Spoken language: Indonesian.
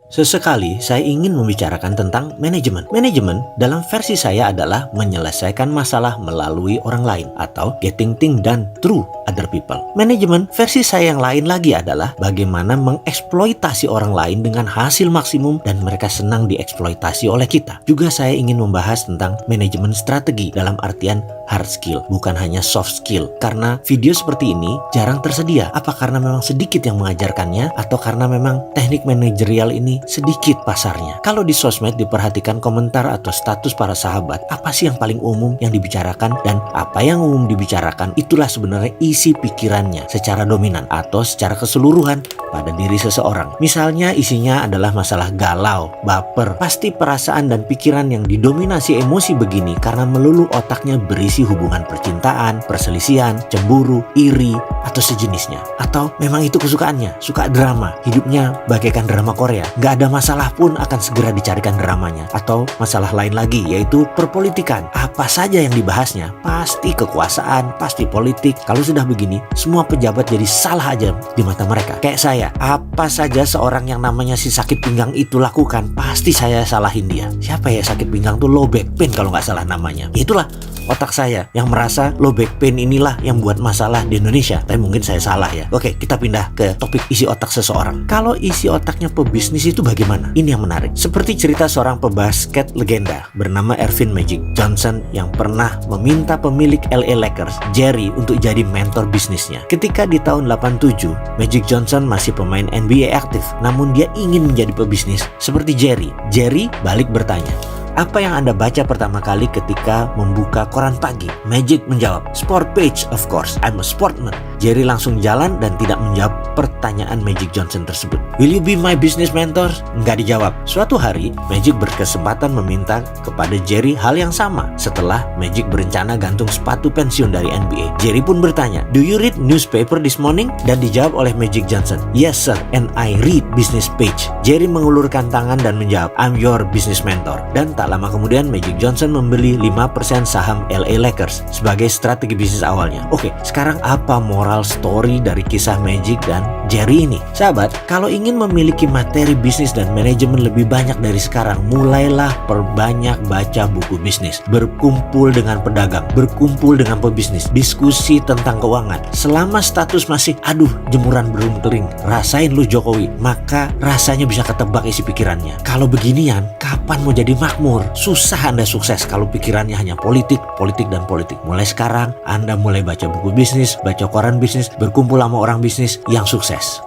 Sesekali saya ingin membicarakan tentang manajemen. Manajemen dalam versi saya adalah menyelesaikan masalah melalui orang lain atau getting things done through other people. Manajemen versi saya yang lain lagi adalah bagaimana mengeksploitasi orang lain dengan hasil maksimum dan mereka senang dieksploitasi oleh kita. Juga saya ingin membahas tentang manajemen strategi dalam artian hard skill, bukan hanya soft skill. Karena video seperti ini jarang tersedia. Apa karena memang sedikit yang mengajarkannya atau karena memang teknik manajerial ini sedikit pasarnya? Kalau di sosmed diperhatikan komentar atau status para sahabat, apa sih yang paling umum yang dibicarakan, dan apa yang umum dibicarakan itulah sebenarnya isi pikirannya secara dominan atau secara keseluruhan pada diri seseorang. Misalnya isinya adalah masalah galau, baper, pasti perasaan dan pikiran yang didominasi emosi begini karena melulu otaknya berisi hubungan percintaan, perselisihan, cemburu, iri, atau sejenisnya. Atau memang itu kesukaannya, suka drama, hidupnya bagaikan drama Korea. Gak ada masalah pun akan segera dicarikan dramanya. Atau masalah lain lagi, yaitu perpolitikan. Apa saja yang dibahasnya, pasti kekuasaan, pasti politik. Kalau sudah begini, semua pejabat jadi salah aja di mata mereka. Kayak saya, apa saja seorang yang namanya si sakit pinggang itu lakukan, pasti saya salahin dia. Siapa ya sakit pinggang tuh? Low back pain kalau nggak salah namanya. Itulah otak saya yang merasa low back pain inilah yang buat masalah di Indonesia. Tapi mungkin saya salah ya. Oke, kita pindah ke topik isi otak seseorang. Kalau isi otaknya pebisnis itu bagaimana? Ini yang menarik. Seperti cerita seorang pebasket legenda bernama Earvin Magic Johnson yang pernah meminta pemilik LA Lakers, Jerry, untuk jadi mentor bisnisnya. Ketika di tahun 87, Magic Johnson masih pemain NBA aktif, namun dia ingin menjadi pebisnis seperti Jerry. Jerry balik bertanya, "Apa yang Anda baca pertama kali ketika membuka koran pagi?" Magic menjawab, "Sport page, of course. I'm a sportman." Jerry langsung jalan dan tidak menjawab pertanyaan Magic Johnson tersebut. "Will you be my business mentor?" Nggak dijawab. Suatu hari, Magic berkesempatan meminta kepada Jerry hal yang sama setelah Magic berencana gantung sepatu pensiun dari NBA. Jerry pun bertanya, "Do you read newspaper this morning?" Dan dijawab oleh Magic Johnson, "Yes sir, and I read business page." Jerry mengulurkan tangan dan menjawab, "I'm your business mentor." Dan tak lama kemudian Magic Johnson membeli 5% saham LA Lakers sebagai strategi bisnis awalnya. Oke, sekarang apa moral story dari kisah Magic dan Jerry ini? Sahabat, kalau ingin memiliki materi bisnis dan manajemen lebih banyak dari sekarang, mulailah perbanyak baca buku bisnis, berkumpul dengan pedagang, berkumpul dengan pebisnis, diskusi tentang keuangan. Selama status masih aduh jemuran belum kering, rasain lu Jokowi, maka rasanya bisa ketebak isi pikirannya. Kalau beginian, kapan mau jadi makmur? Susah Anda sukses kalau pikirannya hanya politik, politik, dan politik. Mulai sekarang Anda mulai baca buku bisnis, baca koran bisnis, berkumpul sama orang bisnis yang sukses.